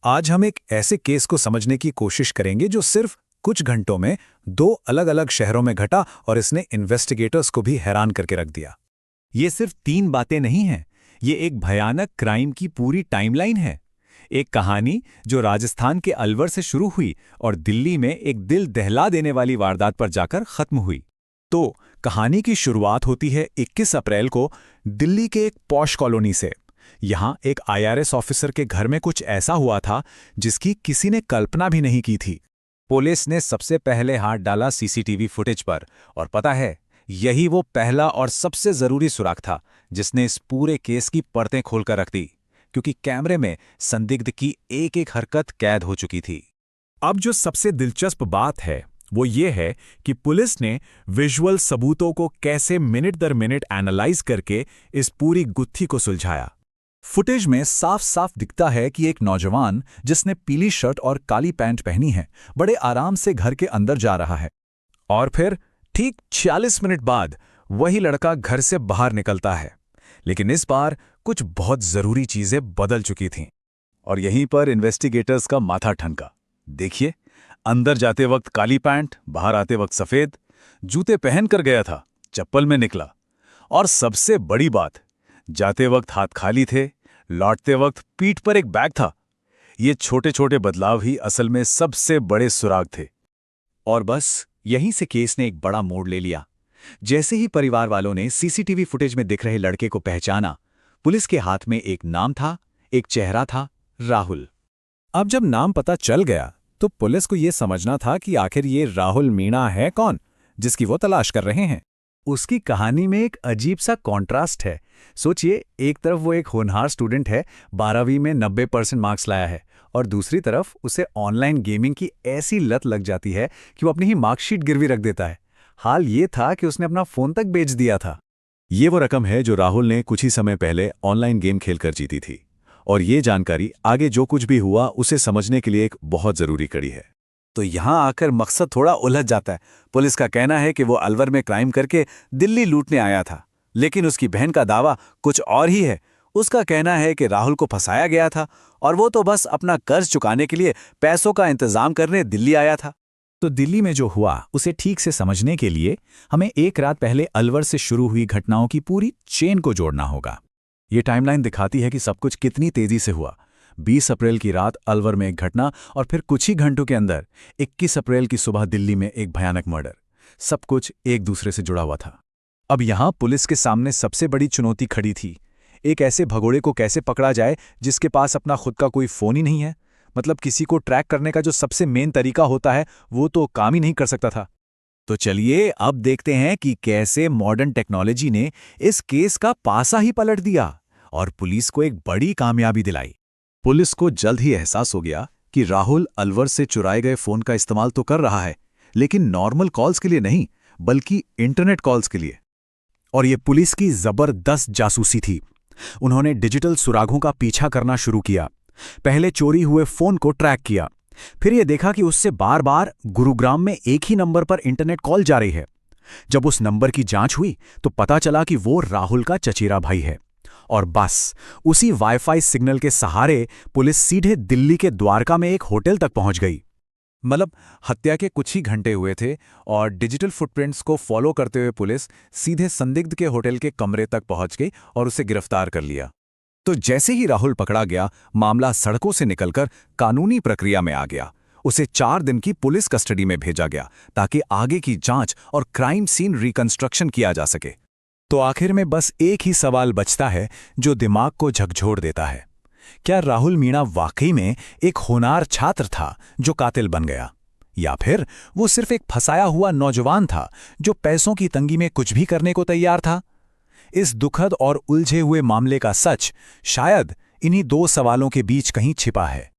आज हम एक ऐसे केस को समझने की कोशिश करेंगे जो सिर्फ कुछ घंटों में दो अलग-अलग शहरों में घटा और इसने इन्वेस्टिगेटर्स को भी हैरान करके रख दिया। ये सिर्फ 3 बातें नहीं हैं, ये एक भयानक क्राइम की पूरी टाइमलाइन है। एक कहानी जो राजस्थान के अलवर से शुरू हुई और दिल्ली में एक दिल दहला देने वाली वारदात पर जाकर खत्म हुई। तो कहानी की शुरुआत होती है 21 अप्रैल को दिल्ली के एक पॉश कॉलोनी से। यहां एक IRS ऑफिसर के घर में कुछ ऐसा हुआ था जिसकी किसी ने कल्पना भी नहीं की थी। पुलिस ने सबसे पहले हाथ डाला CCTV फुटेज पर, और पता है, यही वो पहला और सबसे जरूरी सुराग था जिसने इस पूरे केस की परतें खोलकर रख दी, क्योंकि कैमरे में संदिग्ध की एक-एक हरकत कैद हो चुकी थी। अब जो सबसे दिलचस्प बात है वो ये है कि पुलिस ने विजुअल सबूतों को कैसे मिनट दर मिनट एनालाइज करके इस पूरी गुत्थी को सुलझाया। फुटेज में साफ साफ दिखता है कि एक नौजवान जिसने पीली शर्ट और काली पैंट पहनी है बड़े आराम से घर के अंदर जा रहा है, और फिर ठीक 46 मिनट बाद वही लड़का घर से बाहर निकलता है। लेकिन इस बार कुछ बहुत जरूरी चीजें बदल चुकी थीं, और यहीं पर इन्वेस्टिगेटर्स का माथा ठनका। देखिए, अंदर जाते वक्त काली पैंट, बाहर आते वक्त सफेद, जूते पहन कर गया था, चप्पल में निकला। और सबसे बड़ी बात, जाते वक्त हाथ खाली थे, लौटते वक्त पीठ पर एक बैग था। ये छोटे छोटे बदलाव ही असल में सबसे बड़े सुराग थे। और बस यहीं से केस ने एक बड़ा मोड़ ले लिया। जैसे ही परिवार वालों ने CCTV फुटेज में दिख रहे लड़के को पहचाना, पुलिस के हाथ में एक नाम था, एक चेहरा था, राहुल। अब जब नाम पता चल गया तो पुलिस को यह समझना था कि आखिर ये राहुल मीणा है कौन, जिसकी वो तलाश कर रहे हैं। उसकी कहानी में एक अजीब सा कॉन्ट्रास्ट है। सोचिए, एक तरफ वो एक होनहार स्टूडेंट है, 12वीं में 90% मार्क्स लाया है, और दूसरी तरफ उसे ऑनलाइन गेमिंग की ऐसी लत लग जाती है कि वो अपनी ही मार्कशीट गिरवी रख देता है। हाल ये था कि उसने अपना फोन तक बेच दिया था। ये वो रकम है जो राहुल ने कुछ ही समय पहले ऑनलाइन गेम खेलकर जीती थी, और ये जानकारी आगे जो कुछ भी हुआ उसे समझने के लिए एक बहुत जरूरी कड़ी है। तो यहां आकर मकसद थोड़ा उलझ जाता है। पुलिस का कहना है कि वो अलवर में क्राइम करके दिल्ली लूटने आया था, लेकिन उसकी बहन का दावा कुछ और ही है। उसका कहना है कि राहुल को फंसाया गया था और वो तो बस अपना कर्ज चुकाने के लिए पैसों का इंतजाम करने दिल्ली आया था। तो दिल्ली में जो हुआ उसे ठीक से समझने के लिए हमें एक रात पहले अलवर से शुरू हुई घटनाओं की पूरी चेन को जोड़ना होगा। ये टाइमलाइन दिखाती है कि सब कुछ कितनी तेजी से हुआ। 20 अप्रैल की रात अलवर में एक घटना, और फिर कुछ ही घंटों के अंदर 21 अप्रैल की सुबह दिल्ली में एक भयानक मर्डर। सब कुछ एक दूसरे से जुड़ा हुआ था। अब यहां पुलिस के सामने सबसे बड़ी चुनौती खड़ी थी। एक ऐसे भगोड़े को कैसे पकड़ा जाए जिसके पास अपना खुद का कोई फोन ही नहीं है। मतलब किसी को ट्रैक करने का जो सबसे मेन तरीका होता है वो तो काम ही नहीं कर सकता था। तो चलिए अब देखते हैं कि कैसे मॉडर्न टेक्नोलॉजी ने इस केस का पासा ही पलट दिया और पुलिस को एक बड़ी कामयाबी दिलाई। पुलिस को जल्द ही एहसास हो गया कि राहुल अलवर से चुराए गए फोन का इस्तेमाल तो कर रहा है, लेकिन नॉर्मल कॉल्स के लिए नहीं, बल्कि इंटरनेट कॉल्स के लिए। और ये पुलिस की जबरदस्त जासूसी थी। उन्होंने डिजिटल सुरागों का पीछा करना शुरू किया। पहले चोरी हुए फोन को ट्रैक किया, फिर यह देखा कि उससे बार बार गुरुग्राम में एक ही नंबर पर इंटरनेट कॉल जा रही है। जब उस नंबर की जांच हुई तो पता चला कि वो राहुल का चचेरा भाई है। और बस उसी वाईफाई सिग्नल के सहारे पुलिस सीधे दिल्ली के द्वारका में एक होटल तक पहुंच गई। मतलब हत्या के कुछ ही घंटे हुए थे और डिजिटल फुटप्रिंट्स को फॉलो करते हुए पुलिस सीधे संदिग्ध के होटल के कमरे तक पहुंच गई और उसे गिरफ्तार कर लिया। तो जैसे ही राहुल पकड़ा गया, मामला सड़कों से निकलकर कानूनी प्रक्रिया में आ गया। उसे 4 दिन की पुलिस कस्टडी में भेजा गया ताकि आगे की जांच और क्राइम सीन रिकंस्ट्रक्शन किया जा सके। तो आखिर में बस एक ही सवाल बचता है जो दिमाग को झकझोर देता है। क्या राहुल मीणा वाकई में एक होनहार छात्र था जो कातिल बन गया, या फिर वो सिर्फ एक फंसाया हुआ नौजवान था जो पैसों की तंगी में कुछ भी करने को तैयार था? इस दुखद और उलझे हुए मामले का सच शायद इन्हीं 2 सवालों के बीच कहीं छिपा है।